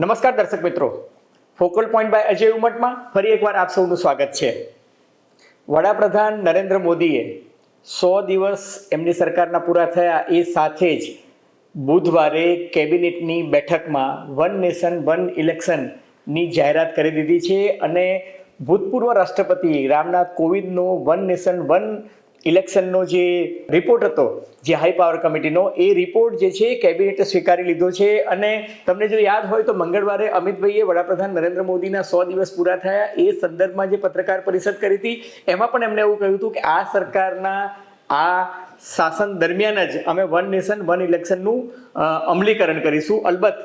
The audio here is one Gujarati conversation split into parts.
નમસ્કાર દર્શક મિત્રો, ફોકલ પોઈન્ટ બાય અજય ઉમટમાં ફરી એકવાર આપ સૌનું સ્વાગત છે. વડાપ્રધાન નરેન્દ્ર મોદીએ 100 દિવસ એમની સરકારના પૂરા થયા એ સાથે જ બુધવારે કેબિનેટની બેઠકમાં વન નેશન વન ઇલેક્શનની જાહેરાત કરી દીધી છે અને ભૂતપૂર્વ રાષ્ટ્રપતિ રામનાથ કોવિંદનો વન નેશન વન ઇલેક્શનનો જે રિપોર્ટ હતો, જે હાઈ પાવર કમિટીનો, એ રિપોર્ટ જે છે કેબિનેટે સ્વીકારી લીધો છે. અને તમને જો યાદ હોય તો મંગળવારે અમિતભાઈએ વડાપ્રધાન નરેન્દ્ર મોદીના 100 દિવસ પૂરા થયા એ સંદર્ભમાં જે પત્રકાર પરિષદ કરી હતી એમાં પણ એમણે એવું કહ્યું હતું કે આ સરકારના આ શાસન દરમિયાન જ અમે વન નેશન વન ઇલેક્શનનું અમલીકરણ કરીશું. અલબત્ત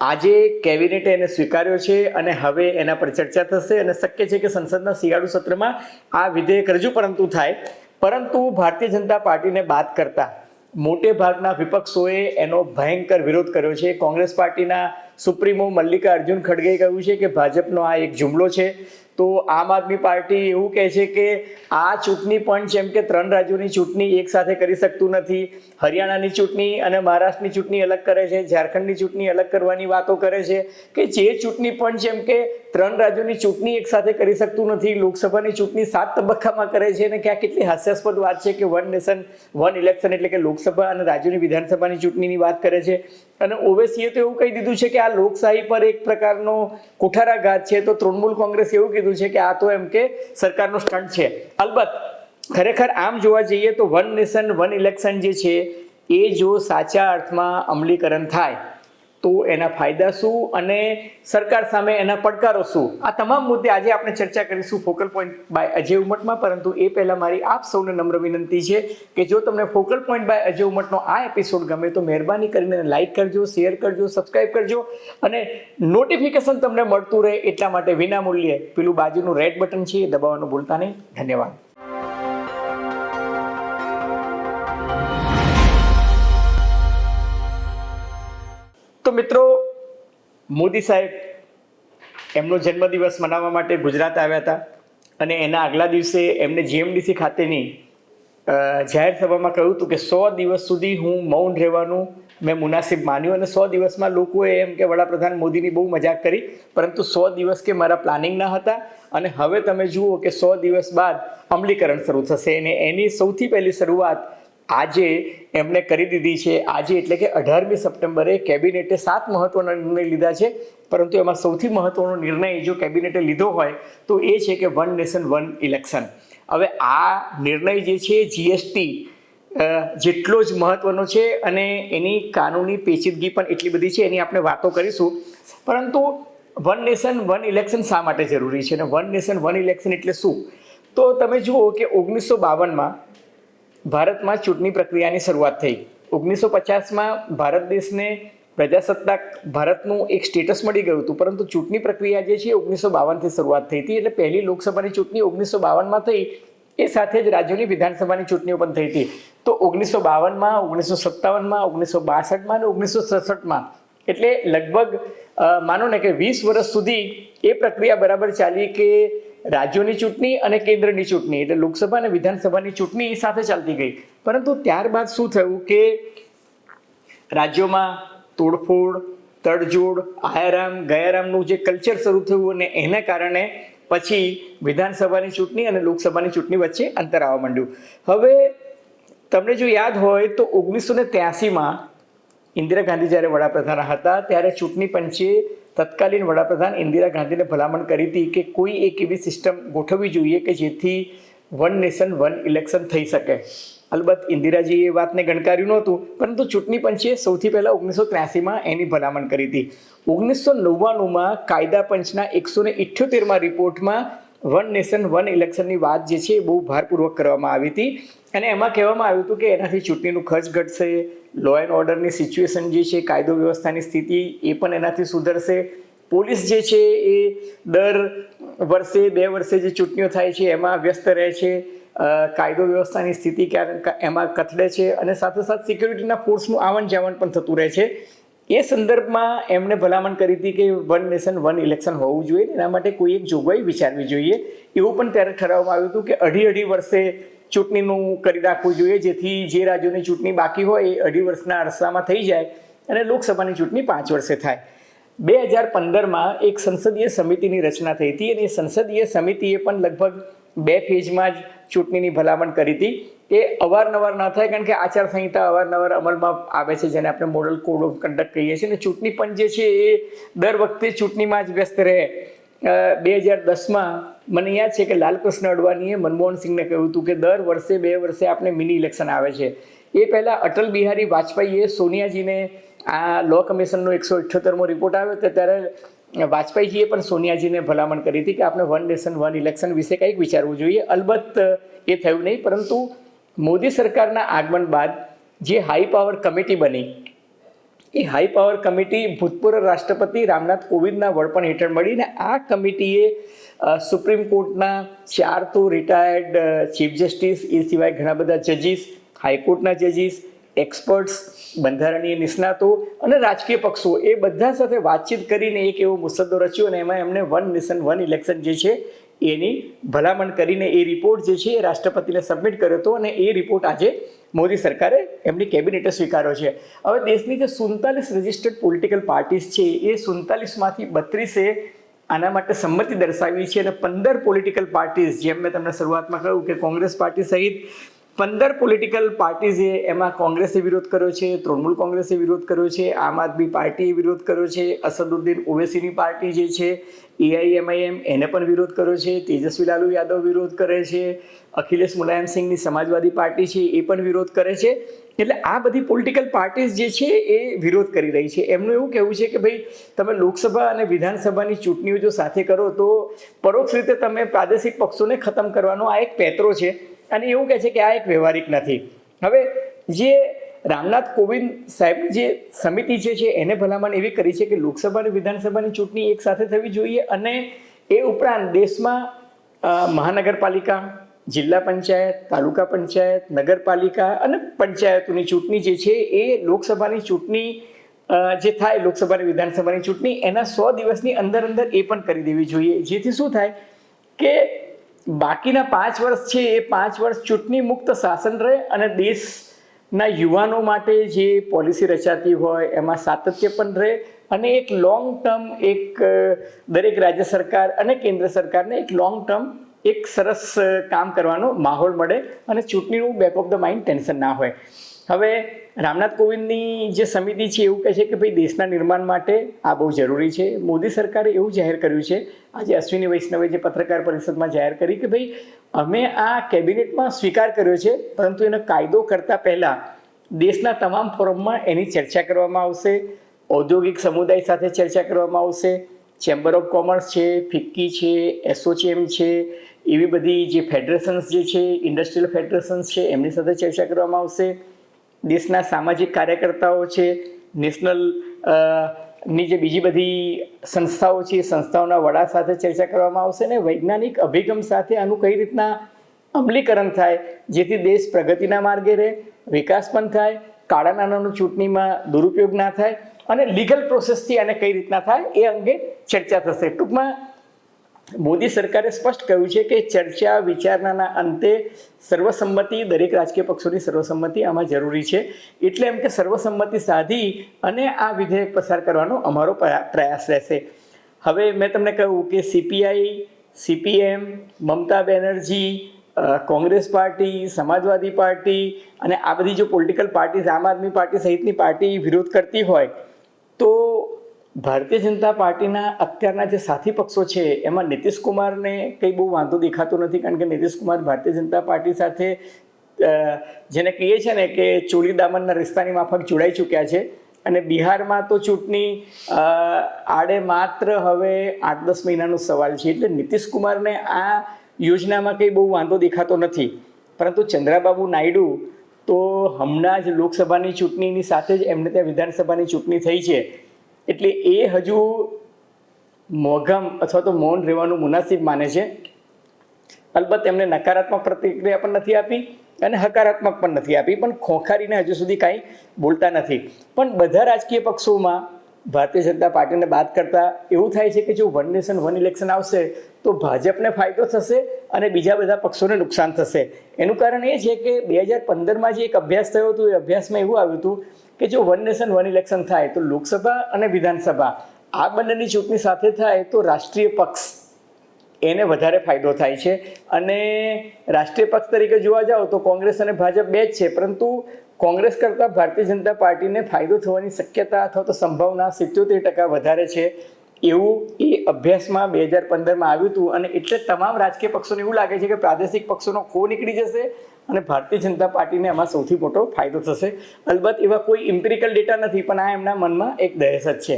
આજે કેબિનેટે એને સ્વીકાર્યો છે અને હવે એના પર ચર્ચા થશે અને શક્ય છે કે સંસદના શિયાળુ સત્રમાં આ વિધેયક રજૂ થાય. પરંતુ ભારતીય જનતા પાર્ટીને બાદ કરતા મોટે ભાગના વિપક્ષોએ એનો ભયંકર વિરોધ કર્યો છે. કોંગ્રેસ પાર્ટીના સુપ્રીમો મલ્લિકાર્જુન ખડગેએ કહ્યું છે કે ભાજપનો આ એક જુમલો છે. તો આમ આદમી પાર્ટી એવું કહે છે કે આ ચૂંટણી પંચ એમ કે 3 રાજ્યોની ચૂંટણી એક સાથે કરી શકતું નથી. હરિયાણાની ચૂંટણી અને મહારાષ્ટ્રની ચૂંટણી અલગ કરે છે, ઝારખંડની ચૂંટણી અલગ કરવાની વાતો કરે છે કે જે ચૂંટણી પંચ એમ કે 3 રાજ્યોની ચૂંટણી એક સાથે કરી શકતું નથી, લોકસભાની ચૂંટણી 7 તબક્કામાં કરે છે. અને ક્યાં કેટલી હાસ્યાસ્પદ વાત છે કે વન નેશન વન ઇલેક્શન એટલે કે લોકસભા અને રાજ્યોની વિધાનસભાની ચૂંટણીની વાત કરે છે. અને ઓવેસીએ તો એવું કહી દીધું છે કે આ લોકશાહી પર એક પ્રકારનો કુઠારાઘાત છે. તો તૃણમૂલ કોંગ્રેસે એવું કીધું છે કે આ તો એમ કે સરકારનો સ્ટન્ટ છે. અલબત્ત ખરેખર આમ જોવા જઈએ તો વન નેશન વન ઇલેક્શન જે છે એ જો સાચા અર્થમાં અમલીકરણ થાય તો એના ફાયદા શું અને સરકાર સામે એના પડકારો શું, આ તમામ મુદ્દે આજે આપણે ચર્ચા કરીશું ફોકલ પોઈન્ટ બાય અજય ઉમટમાં. પરંતુ એ પહેલા મારી આપ સૌને નમ્ર વિનંતી છે કે જો તમને ફોકલ પોઈન્ટ બાય અજય ઉમટનો આ એપિસોડ ગમે તો મહેરબાની કરીને લાઈક કરજો, શેર કરજો, સબસ્ક્રાઈબ કરજો અને નોટિફિકેશન તમને મળતું રહે એટલા માટે વિનામૂલ્યે પેલું બાજુનું રેડ બટન છે એ દબાવવાનું ભૂલતા નહીં. ધન્યવાદ. તો મિત્રો, મોદી સાહેબ એમનો જન્મદિવસ મનાવવા માટે ગુજરાત આવ્યા હતા અને એના આગલા દિવસે એમને જીએમડીસી ખાતેની જાહેર સભામાં કહ્યું હતું કે 100 દિવસ સુધી હું મૌન રહેવાનું મેં મુનાસિબ માન્યું અને 100 દિવસમાં લોકોએ એમ કે વડાપ્રધાન મોદીની બહુ મજાક કરી, પરંતુ 100 દિવસ કે મારા પ્લાનિંગના હતા અને હવે તમે જુઓ કે 100 દિવસ બાદ અમલીકરણ શરૂ થશે અને એની સૌથી પહેલી શરૂઆત આજે એમણે કરી દીધી છે. આજે એટલે કે 18મી સપ્ટેમ્બરે કેબિનેટે 7 મહત્વના નિર્ણય લીધા છે, પરંતુ એમાં સૌથી મહત્વનો નિર્ણય જો કેબિનેટે લીધો હોય તો એ છે કે વન નેશન વન ઇલેક્શન. હવે આ નિર્ણય જે છે જીએસટી જેટલો જ મહત્વનો છે અને એની કાનૂની પેચીદગી પણ એટલી બધી છે, એની આપણે વાતો કરીશું. પરંતુ વન નેશન વન ઇલેક્શન શા માટે જરૂરી છે અને વન નેશન વન ઇલેક્શન એટલે શું? તો તમે જુઓ કે 1952માં ભારતમાં ચૂંટણી પ્રક્રિયાની શરૂઆત થઈ. 1950માં ભારત દેશને પ્રજાસત્તાક ભારતનું એક સ્ટેટસ મળી ગયું હતું, પરંતુ ચૂંટણી પ્રક્રિયા જે છે 1952થી શરૂઆત થઈ હતી. એટલે પહેલી લોકસભાની ચૂંટણી 1952માં થઈ, એ સાથે જ રાજ્યોની વિધાનસભાની ચૂંટણીઓ પણ થઈ હતી. તો 1952માં, 1957માં, 1962માં અને 1967માં એટલે લગભગ માનો ને કે 20 વર્ષ સુધી એ પ્રક્રિયા બરાબર ચાલી કે રાજ્યોની ચૂંટણી અને કેન્દ્રની ચૂંટણી એટલે લોકસભા અને વિધાનસભાની ચૂંટણી સાથે ચાલતી ગઈ. પરંતુ ત્યારબાદ શું થયું કે રાજ્યોમાં તોડફોડ, તડજોડ, આયારામ ગયારામનું જે કલ્ચર શરૂ થયું અને એના કારણે પછી વિધાનસભાની ચૂંટણી અને લોકસભાની ચૂંટણી વચ્ચે અંતર આવવા માંડ્યું. હવે તમને જો યાદ હોય તો 1983માં ઇન્દિરા ગાંધી જ્યારે વડાપ્રધાન હતા ત્યારે ચૂંટણી પંચે તત્કાલીન વડાપ્રધાન ઇન્દિરા ગાંધીને ભલામણ કરી હતી કે કોઈ એક એવી સિસ્ટમ ગોઠવવી જોઈએ કે જેથી વન નેશન વન ઇલેક્શન થઈ શકે. અલબત્ત ઇન્દિરાજીએ એ વાતને ગણકાર્યું નહોતું, પરંતુ ચૂંટણી પંચે સૌથી પહેલાં 1983માં એની ભલામણ કરી હતી. 1999માં કાયદા પંચના 178માં રિપોર્ટમાં વન નેશન વન ઇલેક્શનની વાત જે છે એ બહુ ભારપૂર્વક કરવામાં આવી હતી અને એમાં કહેવામાં આવ્યું હતું કે એનાથી ચૂંટણીનું ખર્ચ ઘટશે, લો એન્ડ ઓર્ડરની સિચ્યુએશન જે છે, કાયદો વ્યવસ્થાની સ્થિતિ એ પણ એનાથી સુધરશે, પોલીસ જે છે એ દર વર્ષે 2 વર્ષે જે ચૂંટણીઓ થાય છે એમાં વ્યસ્ત રહે છે, કાયદો વ્યવસ્થાની સ્થિતિ એમાં કથળે છે અને સાથે સાથે સિક્યુરિટીના ફોર્સનું આવન જાવન પણ થતું રહે છે. એ સંદર્ભમાં એમણે ભલામણ કરી હતી કે વન નેશન વન ઇલેક્શન હોવું જોઈએ, એના માટે કોઈ એક જોગવાઈ વિચારવી જોઈએ. એવું પણ ત્યારે ઠરાવવામાં આવ્યું હતું કે અઢી વર્ષે ચૂંટણીનું કરી રાખવું જોઈએ, જેથી જે રાજ્યોની ચૂંટણી બાકી હોય એ 2.5 વર્ષના અરસામાં થઈ જાય અને લોકસભાની ચૂંટણી 5 વર્ષે થાય. 2015માં એક સંસદીય સમિતિની રચના થઈ હતી અને એ સંસદીય સમિતિએ પણ લગભગ 2 ફેઝમાં જ ચૂંટણીની ભલામણ કરી હતી. એ અવારનવાર ન થાય કારણ કે આચારસંહિતા અવારનવાર અમલમાં આવે છે, જેને આપણે મોડલ કોડ ઓફ કન્ડક્ટ કહીએ છીએ. અને ચૂંટણી પંચ જે છે એ દર વખતે ચૂંટણીમાં જ વ્યસ્ત રહે. 2010માં મને યાદ છે કે લાલકૃષ્ણ અડવાણીએ મનમોહન સિંહને કહ્યું હતું કે દર વર્ષે 2 વર્ષે આપણે મિની ઇલેક્શન આવે છે. એ પહેલાં અટલ બિહારી વાજપેયીએ સોનિયાજીને આ લો કમિશનનો 178મો રિપોર્ટ આવ્યો હતો ત્યારે વાજપેયીજીએ પણ સોનિયાજીને ભલામણ કરી હતી કે આપણે વન નેશન વન ઇલેક્શન વિશે કંઈક વિચારવું જોઈએ. અલબત્ત એ થયું નહીં, પરંતુ મોદી સરકારના આગમન બાદ જે હાઈ પાવર કમિટી બની, એ હાઈ પાવર કમિટી ભૂતપૂર્વ રાષ્ટ્રપતિ રામનાથ કોવિંદના વડપણ હેઠળ મળીને આ કમિટીએ સુપ્રીમ કોર્ટના 4 તો રિટાયર્ડ ચીફ જસ્ટિસ, એ સિવાય ઘણા બધા જજીસ, હાઈકોર્ટના જજીસ, એક્સપર્ટ્સ, બંધારણીય નિષ્ણાતો અને રાજકીય પક્ષો, એ બધા સાથે વાતચીત કરીને એક એવો મુસદ્દો રચ્યો અને એમાં એમને વન નેશન વન ઇલેક્શન જે છે એની ભલામણ કરીને એ રિપોર્ટ જે છે એ રાષ્ટ્રપતિને સબમિટ કર્યો હતો અને એ રિપોર્ટ આજે મોદી સરકારે એમની કેબિનેટે સ્વીકાર્યો છે. હવે દેશની જે 47 રજિસ્ટર્ડ પોલિટિકલ પાર્ટીઝ છે એ 47માંથી 32એ આના માટે સંમતિ દર્શાવી છે અને 15 પોલિટિકલ પાર્ટીઝ, જેમ મેં તમને શરૂઆતમાં કહ્યું કે કોંગ્રેસ પાર્ટી સહિત 15 પોલિટિકલ પાર્ટીઝે એમાં કોંગ્રેસે વિરોધ કર્યો છે, તૃણમૂલ કોંગ્રેસે વિરોધ કર્યો છે, આમ આદમી પાર્ટીએ વિરોધ કર્યો છે, અસદુદ્દીન ઓવૈસીની પાર્ટી જે છે AIMIM એને પણ વિરોધ કર્યો છે, તેજસ્વી લાલુ યાદવ વિરોધ કરે છે, અખિલેશ મુલાયમસિંહની સમાજવાદી પાર્ટી છે એ પણ વિરોધ કરે છે. એટલે આ બધી પોલિટિકલ પાર્ટીઝ જે છે એ વિરોધ કરી રહી છે. એમનું એવું કહેવું છે કે ભાઈ તમે લોકસભા અને વિધાનસભાની ચૂંટણીઓ જો સાથે કરો તો પરોક્ષ રીતે તમે પ્રાદેશિક પક્ષોને ખતમ કરવાનો આ એક પેતરો છે અને એવું કહે છે કે આ એક વ્યવહારિક નથી. હવે જે રામનાથ કોવિંદ સાહેબ જે સમિતિ જે છે એને ભલામણ એવી કરી છે કે લોકસભા અને વિધાનસભાની ચૂંટણી એક સાથે થવી જોઈએ અને એ ઉપરાંત દેશમાં મહાનગરપાલિકા, જિલ્લા પંચાયત, તાલુકા પંચાયત, નગરપાલિકા અને પંચાયતોની ચૂંટણી જે છે એ લોકસભાની ચૂંટણી જે થાય, લોકસભા અને વિધાનસભાની ચૂંટણી એના 100 દિવસની અંદર અંદર એ પણ કરી દેવી જોઈએ. જેથી શું થાય કે બાકીના 5 વર્ષ છે એ 5 વર્ષ ચૂંટણી મુક્ત શાસન રહે અને દેશના યુવાનો માટે જે પોલિસી રચાતી હોય એમાં સાતત્ય પણ રહે અને એક લોંગ ટર્મ એક દરેક રાજ્ય સરકાર અને કેન્દ્ર સરકારને એક લોંગ ટર્મ એક સરસ કામ કરવાનો માહોલ મળે અને ચૂંટણીનું back of the mind tension ના હોય. હવે રામનાથ કોવિંદની જે સમિતિ છે એવું કહે છે કે ભાઈ દેશના નિર્માણ માટે આ બહુ જરૂરી છે. મોદી સરકારે એવું જાહેર કર્યું છે, આજે અશ્વિની વૈષ્ણવે જે પત્રકાર પરિષદમાં જાહેર કરી કે ભાઈ અમે આ કેબિનેટમાં સ્વીકાર કર્યો છે, પરંતુ એનો કાયદો કરતાં પહેલાં દેશના તમામ ફોરમમાં એની ચર્ચા કરવામાં આવશે, ઔદ્યોગિક સમુદાય સાથે ચર્ચા કરવામાં આવશે, ચેમ્બર ઓફ કોમર્સ છે, ફિક્કી છે, એસોચેમ છે, એવી બધી જે ફેડરેશન્સ જે છે, ઇન્ડસ્ટ્રીયલ ફેડરેશન્સ છે એમની સાથે ચર્ચા કરવામાં આવશે, દેશના સામાજિક કાર્યકર્તાઓ છે, નેશનલ ની જે બીજી બધી સંસ્થાઓ છે એ સંસ્થાઓના વડા સાથે ચર્ચા કરવામાં આવશે અને વૈજ્ઞાનિક અભિગમ સાથે આનું કઈ રીતના અમલીકરણ થાય જેથી દેશ પ્રગતિના માર્ગે રહે, વિકાસ પણ થાય, કાળા નાણાંનો ચૂંટણીમાં દુરુપયોગ ના થાય અને લીગલ પ્રોસેસથી આને કઈ રીતના થાય એ અંગે ચર્ચા થશે. ટૂંકમાં મોદી સરકારે સ્પષ્ટ કહ્યું છે કે ચર્ચા વિચારણાના અંતે સર્વસંમતિ, દરેક રાજકીય પક્ષોની સર્વસંમતિ આમાં જરૂરી છે. એટલે એમ કે સર્વસંમતિ સાધી અને આ વિધેયક પસાર કરવાનો અમારો પ્રયાસ રહેશે. હવે મેં તમને કહ્યું કે CPI, CPM, Mamata Banerjee, Congress party, સમાજવાદી પાર્ટી અને આ બધી જો પોલિટિકલ પાર્ટીઝ, આમ આદમી પાર્ટી સહિતની પાર્ટી વિરોધ કરતી હોય તો ભારતીય જનતા પાર્ટીના અત્યારના જે સાથી પક્ષો છે એમાં નીતિશ કુમારને કંઈ બહુ વાંધો દેખાતો નથી, કારણ કે નીતિશ કુમાર ભારતીય જનતા પાર્ટી સાથે જેને કહીએ છીએ ને કે ચોલી દામનના રિશ્તાની માફક જોડાઈ ચૂક્યા છે અને બિહારમાં તો ચૂંટણી આડે માત્ર હવે 8-10 મહિનાનો સવાલ છે. એટલે નીતિશ કુમારને આ યોજનામાં કંઈ બહુ વાંધો દેખાતો નથી. પરંતુ ચંદ્રાબાબુ નાયડુ તો હમણાં જ લોકસભાની ચૂંટણીની સાથે જ એમને ત્યાં વિધાનસભાની ચૂંટણી થઈ છે, એટલે એ હજુ મોઘમ અથવા તો મૌન રહેવાનું મુનાસિબ માને છે. અલબત્ત એમને નકારાત્મક પ્રતિક્રિયા પણ નથી આપી અને હકારાત્મક પણ નથી આપી, પણ ખોખારીને હજુ સુધી કાંઈ બોલતા નથી. પણ બધા રાજકીય પક્ષોમાં ભારતીય જનતા પાર્ટીને બાદ કરતાં એવું થાય છે કે જો વન નેશન વન ઇલેક્શન આવશે તો ભાજપને ફાયદો થશે અને બીજા બધા પક્ષોને નુકસાન થશે. એનું કારણ એ છે કે 2015માં જે એક અભ્યાસ થયો હતો એ અભ્યાસમાં એવું આવ્યું હતું કે જો વન નેશન વન ઇલેક્શન થાય તો લોકસભા અને વિધાનસભા આ બંનેની ચૂંટણી સાથે થાય તો રાષ્ટ્રીય પક્ષ એને વધારે ફાયદો થાય છે. અને રાષ્ટ્રીય પક્ષ તરીકે જોવા જાઓ તો કોંગ્રેસ અને ભાજપ બે જ છે, પરંતુ કોંગ્રેસ કરતાં ભારતીય જનતા પાર્ટીને ફાયદો થવાની શક્યતા અથવા તો સંભાવના 77% વધારે છે એવું એ અભ્યાસમાં 2015માં આવ્યું હતું. અને એટલે તમામ રાજકીય પક્ષોને એવું લાગે છે કે પ્રાદેશિક પક્ષોનો ખો નીકળી જશે અને ભારતીય જનતા પાર્ટીને આમાં સૌથી મોટો ફાયદો થશે. અલબત્ત એવા કોઈ ઇમ્પિરિકલ ડેટા નથી, પણ આ એમના મનમાં એક દહેશત છે.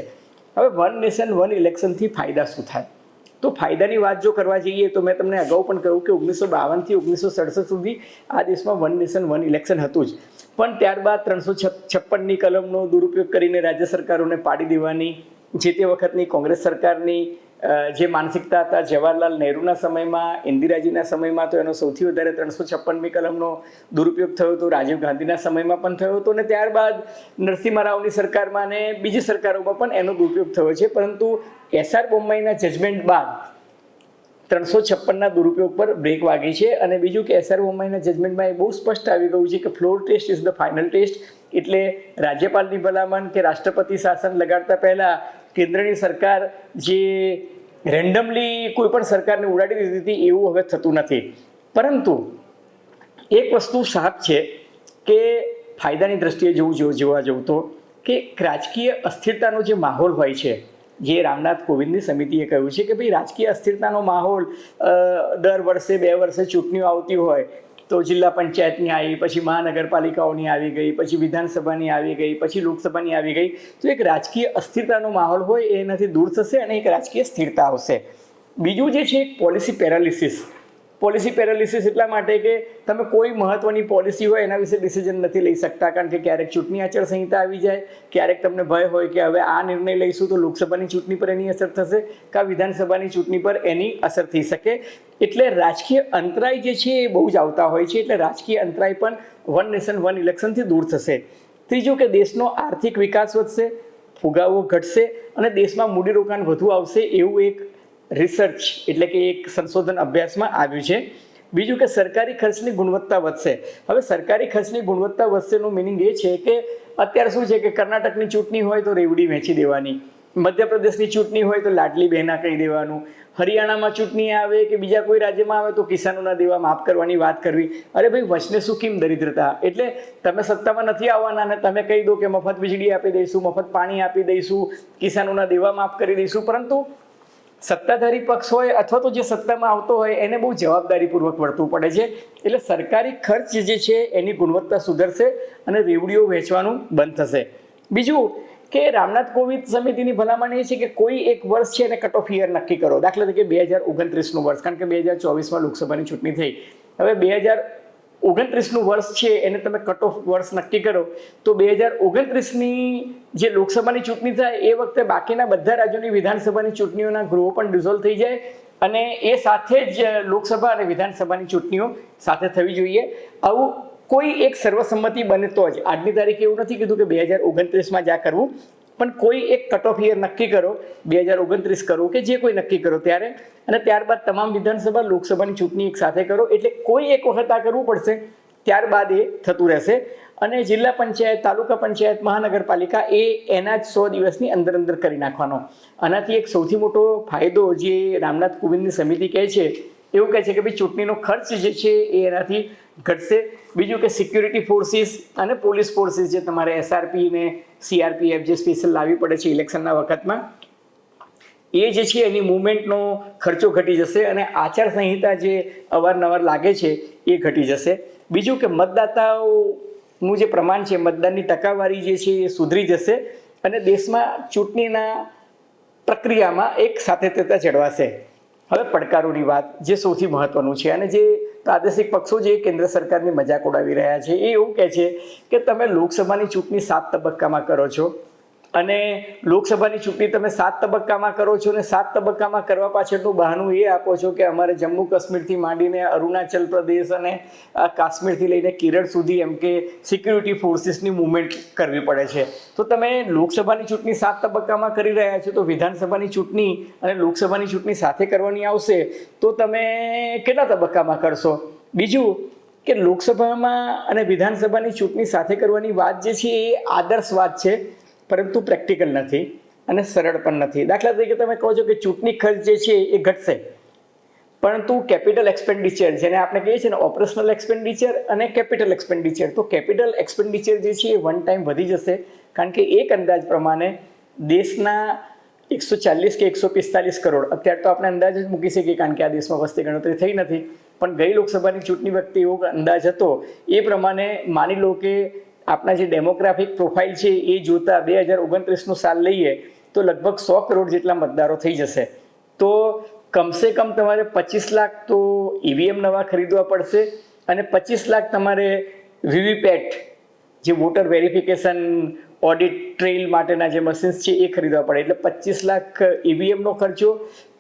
હવે વન નેશન વન ઇલેક્શનથી ફાયદા શું થાય? તો ફાયદાની વાત જો કરવા જઈએ તો મેં તમને અગાઉ પણ કહ્યું કે 1952થી 1967 સુધી આ દેશમાં વન નેશન વન ઇલેક્શન હતું જ. પણ ત્યારબાદ 356ની કલમનો દુરુપયોગ કરીને રાજ્ય સરકારોને પાડી દેવાની જે તે વખતની કોંગ્રેસ સરકારની જે માનસિકતા હતા, જવાહરલાલ નહેરુના સમયમાં, ઇન્દિરાજીના સમયમાં તો એનો સૌથી વધારે 356મી કલમનો દુરુપયોગ થયો હતો, રાજીવ ગાંધીના સમયમાં પણ થયો હતો, અને ત્યારબાદ નરસિંહ રાવની સરકારમાં અને બીજી સરકારોમાં પણ એનો દુરુપયોગ થયો છે. પરંતુ એસઆર બોમ્માઈના જજમેન્ટ બાદ 356ના દુરુપયોગ પર બ્રેક વાગી છે. અને બીજું કે એસઆર બોમ્માઈના જજમેન્ટમાં એ બહુ સ્પષ્ટ આવી ગયું છે કે floor test is the final test. એટલે રાજ્યપાલની ભલામણ કે રાષ્ટ્રપતિ શાસન લગાડતા પહેલા કેન્દ્રની સરકાર જે રેન્ડમલી કોઈ પણ સરકારને ઉડાડી દીધી હતી એવું હવે થતું નથી. પરંતુ એક વસ્તુ સાફ છે કે ફાયદાની દ્રષ્ટિએ જોવા જવું તો કે રાજકીય અસ્થિરતાનો જે માહોલ હોય છે, જે રામનાથ કોવિંદની સમિતિએ કહ્યું છે કે ભાઈ રાજકીય અસ્થિરતાનો માહોલ દર વર્ષે 2 વર્ષે ચૂંટણીઓ આવતી હોય તો જિલ્લા પંચાયતની આવી, પછી મહાનગરપાલિકાઓની આવી ગઈ, પછી વિધાનસભાની આવી ગઈ, પછી લોકસભાની આવી ગઈ, તો એક રાજકીય અસ્થિરતાનો માહોલ હોય એનાથી દૂર થશે અને એક રાજકીય સ્થિરતા આવશે. બીજું જે છે એક પોલિસી પેરાલિસિસ એટલા માટે કે તમે કોઈ મહત્વની પોલિસી હોય એના વિશે ડિસિઝન નથી લઈ શકતા, કારણ કે ક્યારેક ચૂંટણી આચારસંહિતા આવી જાય, ક્યારેક તમને ભય હોય કે હવે આ નિર્ણય લઈશું તો લોકસભાની ચૂંટણી પર એની અસર થશે કે વિધાનસભાની ચૂંટણી પર એની અસર થઈ શકે. એટલે રાજકીય અંતરાય જે છે એ બહુ જ આવતા હોય છે. એટલે રાજકીય અંતરાય પણ વન નેશન વન ઇલેક્શનથી દૂર થશે. ત્રીજું કે દેશનો આર્થિક વિકાસ વધશે, ફુગાવો ઘટશે અને દેશમાં મૂડીરોકાણ વધુ આવશે એવું એક રિસર્ચ એટલે કે એક સંશોધન અભ્યાસમાં આવ્યું છે. બીજું કે સરકારી ખર્ચની ગુણવત્તા વધશે. હવે સરકારી ખર્ચની ગુણવત્તા વધશેનું મિનિંગ એ છે કે અત્યારે શું છે કે કર્ણાટકની ચૂંટણી હોય તો રેવડી વેચી દેવાની, મધ્યપ્રદેશની ચૂંટણી હોય તો લાડલી બહેના કહી દેવાનું, હરિયાણામાં ચૂંટણી આવે કે બીજા કોઈ રાજ્યમાં આવે તો કિસાનોના દેવા માફ કરવાની વાત કરવી. અરે ભાઈ, વચને શું કેમ દરિદ્રતા? એટલે તમે સત્તામાં નથી આવવાના અને તમે કહી દો કે મફત વીજળી આપી દઈશું, મફત પાણી આપી દઈશું, કિસાનોના દેવા માફ કરી દઈશું. પરંતુ સત્તાધારી પક્ષ હોય અથવા તો જે સત્તામાં આવતો હોય એને બહુ જવાબદારીપૂર્વક વર્તવું પડે છે. એટલે સરકારી ખર્ચ જે છે એની ગુણવત્તા સુધરશે અને રેવડીઓ વેચવાનું બંધ થશે. બીજું કે રામનાથ કોવિંદ સમિતિની ભલામણ એ છે કે કોઈ એક વર્ષ છે એને કટ ઓફ યર નક્કી કરો. દાખલા તરીકે 2029નું વર્ષ, કારણ કે 2024માં લોકસભાની ચૂંટણી થઈ. હવે 2029નું વર્ષ છે એને તમે કટ ઓફ વર્ષ નક્કી કરો તો 2029ની જે લોકસભાની ચૂંટણી થાય એ વખતે બાકીના બધા રાજ્યોની વિધાનસભાની ચૂંટણીઓના ગૃહો પણ ડિઝોલ્વ થઈ જાય અને એ સાથે જ લોકસભા અને વિધાનસભાની ચૂંટણીઓ સાથે થવી જોઈએ. આવું કોઈ એક સર્વસંમતિ બને તો જ. આજની તારીખે એવું નથી કીધું કે 2029માં જ આ કરવું, પણ કોઈ એક કટ ઓફ યર નક્કી કરો, 2029 કરો કે જે કોઈ નક્કી કરો ત્યારે, અને ત્યારબાદ તમામ વિધાનસભા લોકસભાની ચૂંટણી એક સાથે કરો. એટલે કોઈ એક વખત આ કરવું પડશે, ત્યારબાદ એ થતું રહેશે. અને જિલ્લા પંચાયત, તાલુકા પંચાયત, મહાનગરપાલિકા એના જ 100 દિવસની અંદર કરી નાખવાનો. આનાથી એક સૌથી મોટો ફાયદો જે રામનાથ કોવિંદની સમિતિ કહે છે એવું કહે છે કે ભાઈ ચૂંટણીનો ખર્ચ જે છે એ એનાથી ઘટશે. બીજું કે સિક્યુરિટી ફોર્સિસ અને પોલીસ ફોર્સિસ જે તમારે SRP ને CRPF જે સ્પેશિયલ લાવવી પડે છે ઇલેક્શનના વખતમાં, એ જે છે એની મૂવમેન્ટનો ખર્ચો ઘટી જશે અને આચારસંહિતા જે અવારનવાર લાગે છે એ ઘટી જશે. બીજું કે મતદાતાઓનું જે પ્રમાણ છે, મતદાનની ટકાવારી જે છે એ સુધરી જશે અને દેશમાં ચૂંટણીના પ્રક્રિયામાં એક સાતત્યતા જળવાશે. હવે પડકારોની વાત જે સૌથી મહત્વનું છે અને જે પ્રાદેશિક પક્ષો જે કેન્દ્ર સરકારની મજાક ઉડાવી રહ્યા છે એ એવું કહે છે કે તમે લોકસભાની ચૂંટણી 7 તબક્કામાં કરો છો અને લોકસભાની ચૂંટણી તમે 7 તબક્કામાં કરો છો અને 7 તબક્કામાં કરવા પાછળનું બહાનું એ આપો છો કે અમારે જમ્મુ કાશ્મીરથી માંડીને અરુણાચલ પ્રદેશ અને કાશ્મીરથી લઈને કેરળ સુધી એમ કે સિક્યુરિટી ફોર્સિસની મૂવમેન્ટ કરવી પડે છે. તો તમે લોકસભાની ચૂંટણી 7 તબક્કામાં કરી રહ્યા છો તો વિધાનસભાની ચૂંટણી અને લોકસભાની ચૂંટણી સાથે કરવાની આવશે તો તમે કેટલા તબક્કામાં કરશો? બીજું કે લોકસભામાં અને વિધાનસભાની ચૂંટણી સાથે કરવાની વાત જે છે એ આદર્શ વાત છે, પરંતુ પ્રેક્ટિકલ નથી. અને સરળ પણ નથી. દાખલા તરીકે તમે કહો છો કે ચૂંટણી ખર્ચ જે છે એ ઘટશે, પરંતુ કેપિટલ એક્સપેન્ડિચર, જેને આપણે કહીએ છીએ ને ઓપરેશનલ એક્સપેન્ડિચર અને કેપિટલ એક્સપેન્ડિચર, તો કેપિટલ એક્સપેન્ડિચર જે છે એ વન ટાઈમ વધી જશે, કારણ કે એક અંદાજ પ્રમાણે દેશના 140 કે 145 કરોડ, અત્યારે તો આપણે અંદાજ જ મૂકી શકીએ કારણ કે આ દેશમાં વસ્તી ગણતરી થઈ નથી, પણ ગઈ લોકસભાની ચૂંટણી વખતે એવો અંદાજ હતો, એ પ્રમાણે માની લો કે આપણા જે ડેમોગ્રાફિક પ્રોફાઇલ છે એ જોતા 2029નું સાલ લઈએ તો લગભગ 100 કરોડ જેટલા મતદારો થઈ જશે. તો કમસે કમ તમારે 25 લાખ તો ઈવીએમ નવા ખરીદવા પડશે અને 25 લાખ તમારે વીવીપેટ, જે વોટર વેરિફિકેશન ઓડિટ ટ્રેલ માટેના જે મશીન્સ છે એ ખરીદવા પડે. એટલે 25 લાખ ઈવીએમનો ખર્ચો,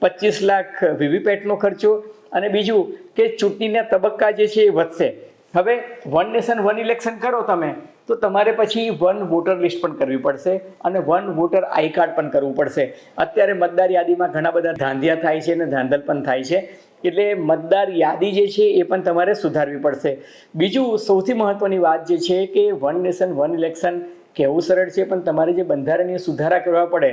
25 લાખ વીવીપેટનો ખર્ચો, અને બીજું કે ચૂંટણીના તબક્કા જે છે એ વધશે. હવે વન નેશન વન ઇલેક્શન કરો તમે, તો તમારે પછી વન વોટર લિસ્ટ પણ કરવી પડશે અને વન વોટર આઈ કાર્ડ પણ કરવું પડશે. અત્યારે મતદાર યાદીમાં ઘણા બધા ધાંધિયા થાય છે અને ધાંધલ પણ થાય છે, એટલે મતદાર યાદી જે છે એ પણ તમારે સુધારવી પડશે. બીજું સૌથી મહત્વની વાત જે છે કે વન નેશન વન ઇલેક્શન કહેવું સરળ છે, પણ તમારે જે બંધારણીય સુધારા કરવા પડે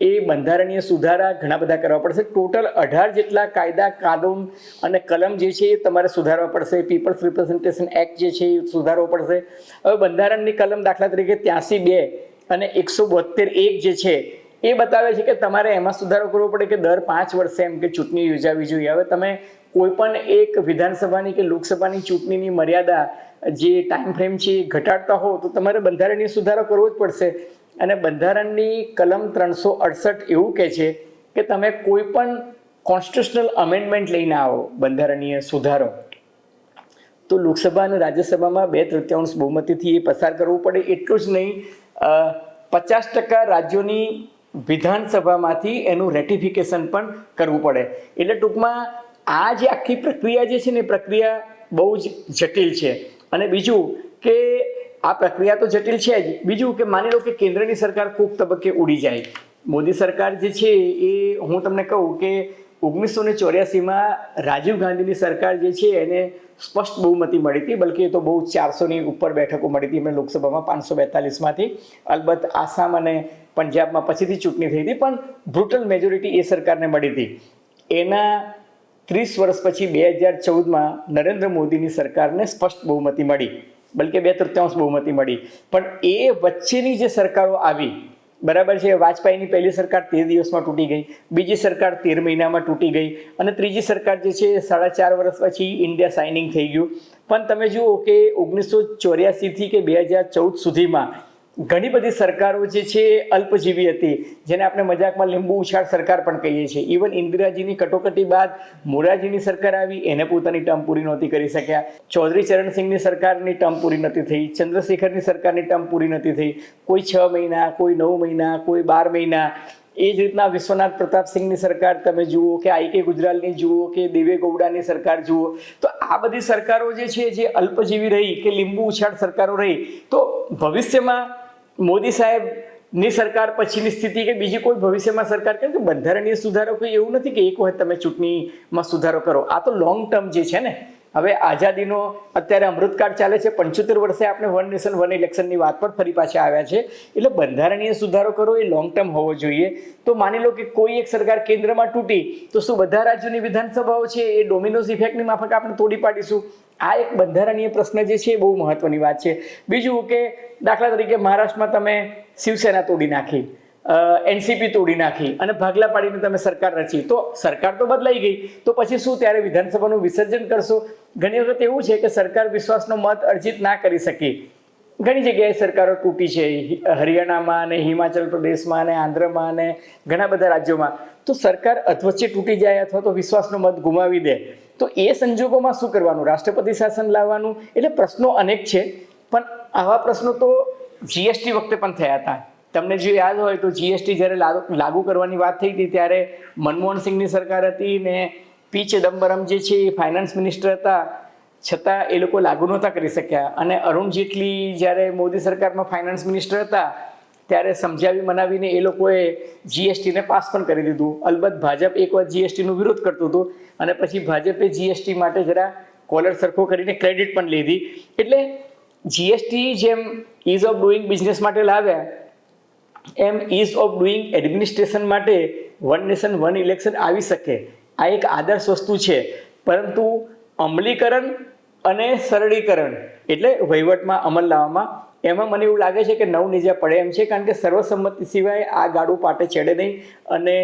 એ બંધારણીય સુધારા ઘણા બધા કરવા પડશે. ટોટલ 18 જેટલા કાયદા, કાનૂન અને કલમ જે છે એ તમારે સુધારવા પડશે. પીપલ્સ રિપ્રેઝન્ટેશન એક્ટ જે છે એ સુધારવો પડશે. હવે બંધારણની કલમ દાખલા તરીકે 83(2) અને 172(1) જે છે એ બતાવે છે કે તમારે એમાં સુધારો કરવો પડે કે દર 5 વર્ષે એમ કે ચૂંટણી યોજાવી જોઈએ. હવે તમે કોઈ પણ એક વિધાનસભાની કે લોકસભાની ચૂંટણીની મર્યાદા, જે ટાઈમ ફ્રેમ છે એ ઘટાડતા હો તો તમારે બંધારણીય સુધારો કરવો જ પડશે. અને બંધારણની કલમ 368 એવું કહે છે કે તમે કોઈ પણ કોન્સ્ટિટ્યુશનલ અમેન્ડમેન્ટ લઈને આવો, બંધારણીય સુધારો, તો લોકસભા અને રાજ્યસભામાં 2/3 બહુમતીથી એ પસાર કરવું પડે. એટલું જ નહીં, 50% રાજ્યોની વિધાનસભામાંથી એનું રેટિફિકેશન પણ કરવું પડે. એટલે ટૂંકમાં આ જે આખી પ્રક્રિયા જે છે ને, એ પ્રક્રિયા બહુ જ જટિલ છે. અને બીજું કે આ પ્રક્રિયા તો જટિલ છે જ, બીજું કે માની લો કે કેન્દ્રની સરકાર કોઈક તબક્કે ઉડી જાય. મોદી સરકાર જે છે એ, હું તમને કહું કે 1984માં રાજીવ ગાંધીની સરકાર જે છે એને સ્પષ્ટ બહુમતી મળી હતી, બલકે એ તો બહુ 400ની ઉપર બેઠકો મળી હતી એમને લોકસભામાં 542માંથી. અલબત્ત આસામ અને પંજાબમાં પછીથી ચૂંટણી થઈ હતી, પણ બ્રુટલ મેજોરિટી એ સરકારને મળી હતી. એના 30 વર્ષ પછી 2014માં નરેન્દ્ર મોદીની સરકારને સ્પષ્ટ બહુમતી મળી, બલકે 2/3 બહુમતી મળી. પણ એ વચ્ચેની જે સરકારો આવી, બરાબર છે, વાજપેયીની પહેલી સરકાર 13 દિવસમાં તૂટી ગઈ, બીજી સરકાર 13 મહિનામાં તૂટી ગઈ, અને ત્રીજી સરકાર જે છે 4.5 વર્ષ પછી ઇન્ડિયા સાઇનિંગ થઈ ગયું. પણ તમે જુઓ કે 1984થી કે 2014 સુધીમાં ઘણી બધી સરકારો જે છે અલ્પજીવી હતી, જેને આપણે મજાકમાં લીંબુ ઉછાળ સરકાર પણ કહીએ છીએ. ઇવન ઇન્દિરાજીની કટોકટી બાદ મોરારજીની સરકાર આવી, એને પોતાની ટર્મ પૂરી નહોતી કરી શક્યા. ચૌધરી ચરણસિંહની સરકારની ટર્મ પૂરી નથી થઈ, ચંદ્રશેખરની સરકારની ટર્મ પૂરી નથી થઈ. કોઈ 6 મહિના, કોઈ 9 મહિના, કોઈ 12 મહિના. એ જ રીતના વિશ્વનાથ પ્રતાપસિંહની સરકાર તમે જુઓ, કે I.K. ગુજરાલની જુઓ, કે દેવે ગૌડાની સરકાર જુઓ, તો આ બધી સરકારો જે છે જે અલ્પજીવી રહી કે લીંબુ ઉછાળ સરકારો રહી. તો ભવિષ્યમાં મોદી સાહેબની સરકાર પછીની સ્થિતિ કે બીજી કોઈ ભવિષ્યમાં સરકાર, કેમ કે બંધારણીય સુધારો કોઈ એવું નથી કે એક વખત તમે ચૂંટણીમાં સુધારો કરો. આ તો લોંગ ટર્મ જે છે ને, હવે આઝાદીનો અત્યારે અમૃતકાળ ચાલે છે, 75 વર્ષે આપણે વન નેશન વન ઇલેક્શનની વાત પર ફરી પાછા આવ્યા છે. એટલે બંધારણીય સુધારો કરો એ લોંગ ટર્મ હોવો જોઈએ. તો માની લો કે કોઈ એક સરકાર કેન્દ્રમાં તૂટી, તો શું બધા રાજ્યોની વિધાનસભાઓ છે એ ડોમિનોઝ ઇફેક્ટની માફક આપણે તોડી પાડીશું? આ એક બંધારણીય પ્રશ્ન જે છે એ બહુ મહત્વની વાત છે. બીજું કે દાખલા તરીકે મહારાષ્ટ્રમાં તમે શિવસેના તોડી નાખી, એનસીપી તોડી નાખી અને ભાગલા પાડીને તમે સરકાર રચી, તો સરકાર તો બદલાઈ ગઈ, તો પછી શું ત્યારે વિધાનસભાનું વિસર્જન કરશો? ઘણી વખત એવું છે કે સરકાર વિશ્વાસનો મત અર્જિત ના કરી શકી. ઘણી જગ્યાએ સરકારો તૂટી છે, હરિયાણામાં અને હિમાચલ પ્રદેશમાં અને આંધ્રમાં અને ઘણા બધા રાજ્યોમાં. તો સરકાર અધવચ્ચે તૂટી જાય અથવા તો વિશ્વાસનો મત ગુમાવી દે, તો એ સંજોગોમાં શું કરવાનું? રાષ્ટ્રપતિ શાસન લાવવાનું? એટલે પ્રશ્નો અનેક છે, પણ આવા પ્રશ્નો તો જીએસટી વખતે પણ થયા હતા. તમને જો યાદ હોય તો જીએસટી જ્યારે લાગુ કરવાની વાત થઈ હતી ત્યારે મનમોહન સિંહની સરકાર હતી ને પી ચિદમ્બરમ જે છે એ ફાઇનાન્સ મિનિસ્ટર હતા, છતાં એ લોકો લાગુ નહોતા કરી શક્યા. અને અરુણ જેટલી જ્યારે મોદી સરકારમાં ફાઇનાન્સ મિનિસ્ટર હતા ત્યારે સમજાવી મનાવીને એ લોકોએ જીએસટીને પાસ પણ કરી દીધું. અલબત્ત ભાજપ એક વાર જીએસટીનો વિરોધ કરતું હતું અને પછી ભાજપે જીએસટી માટે જરા કોલર સરખો કરીને ક્રેડિટ પણ લીધી. એટલે જીએસટી જેમ ઇઝ ઓફ ડુઈંગ બિઝનેસ માટે લાવ્યા, એમ ઇઝ ઓફ ડુઈંગ એડમિનિસ્ટ્રેશન માટે વન નેશન વન ઇલેક્શન આવી શકે, આ એક આદર્શ વસ્તુ છે. પરંતુ અમલીકરણ અને સરળીકરણ એટલે વહીવટમાં અમલ લાવવામાં એમાં મને એવું લાગે છે કે નવનીજા પડે એમ છે. કારણ કે સર્વસંમતિ સિવાય આ ગાડું પાટે ચડે નહીં. અને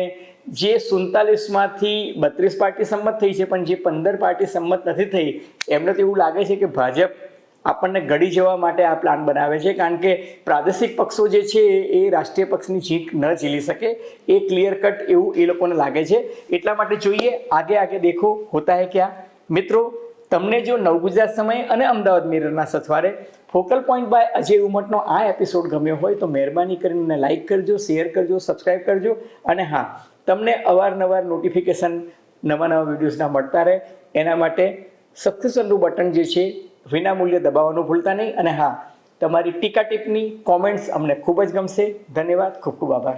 જે 47માંથી 32 પાર્ટી સંમત થઈ છે, પણ જે 15 પાર્ટી સંમત નથી થઈ એમને તો એવું લાગે છે કે ભાજપ આપણને ગળી જવા માટે આ પ્લાન બનાવે છે. કારણ કે પ્રાદેશિક પક્ષો જે છે એ રાષ્ટ્રીય પક્ષની જીત ન ઝીલી શકે, એ ક્લિયર કટ એવું એ લોકોને લાગે છે. એટલા માટે જોઈએ આગે આગે દેખો હોતા હે ક્યાં. મિત્રો, તમને જો નવગુજરાત સમય અને અમદાવાદ મિરરના સથવારે ફોકલ પોઈન્ટ બાય અજય ઉમટનો આ એપિસોડ ગમ્યો હોય તો મહેરબાની કરીને લાઇક કરજો, શેર કરજો, સબસ્ક્રાઈબ કરજો. અને હા, તમને અવારનવાર નોટિફિકેશન નવા વિડીયોઝના મળતા રહે એના માટે સબસ્ક્રિપ્શનનું બટન જે છે વિનામૂલ્યે દબાવવાનું ભૂલતા નહીં. અને હા, તમારી ટીકા ટિપ્પણી કોમેન્ટ્સ અમને ખૂબ જ ગમશે. ધન્યવાદ, ખૂબ ખૂબ આભાર.